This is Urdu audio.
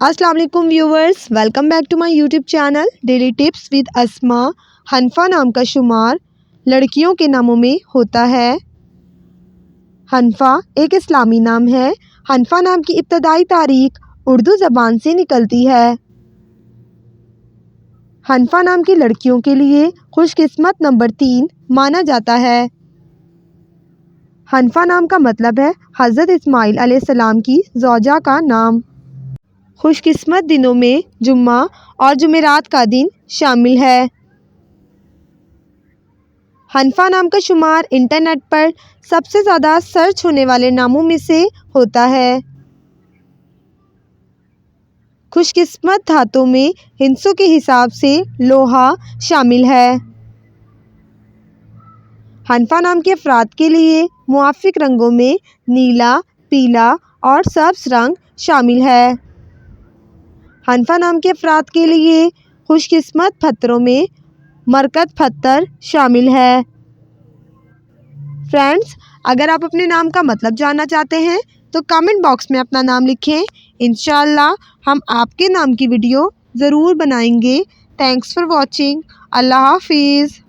السلام علیکم viewers, welcome back to my YouTube channel daily tips with Asma. حنفا نام کا شمار لڑکیوں کے ناموں میں ہوتا ہے۔ حنفا ایک اسلامی نام ہے۔ حنفا نام کی ابتدائی تاریخ اردو زبان سے نکلتی ہے۔ حنفا نام کی لڑکیوں کے لیے خوش قسمت نمبر 3 مانا جاتا ہے۔ حنفا نام کا مطلب ہے حضرت اسماعیل علیہ السلام کی زوجہ کا نام۔ خوش قسمت دنوں میں جمعہ اور جمعرات کا دن شامل ہے۔ حنفا نام کا شمار انٹرنیٹ پر سب سے زیادہ سرچ ہونے والے ناموں میں سے ہوتا ہے۔ خوش قسمت دھاتوں میں ہندسوں کے حساب سے لوہا شامل ہے۔ حنفا نام کے افراد کے لیے موافق رنگوں میں نیلا، پیلا اور سبز رنگ شامل ہے۔ حنفا نام کے افراد کے لیے خوش قسمت پتھروں میں مرکت پتھر شامل ہے۔ فرینڈز، اگر آپ اپنے نام کا مطلب جاننا چاہتے ہیں تو کامنٹ باکس میں اپنا نام لکھیں۔ انشاءاللہ ہم آپ کے نام کی ویڈیو ضرور بنائیں گے۔ Thanks for watching. اللہ حافظ۔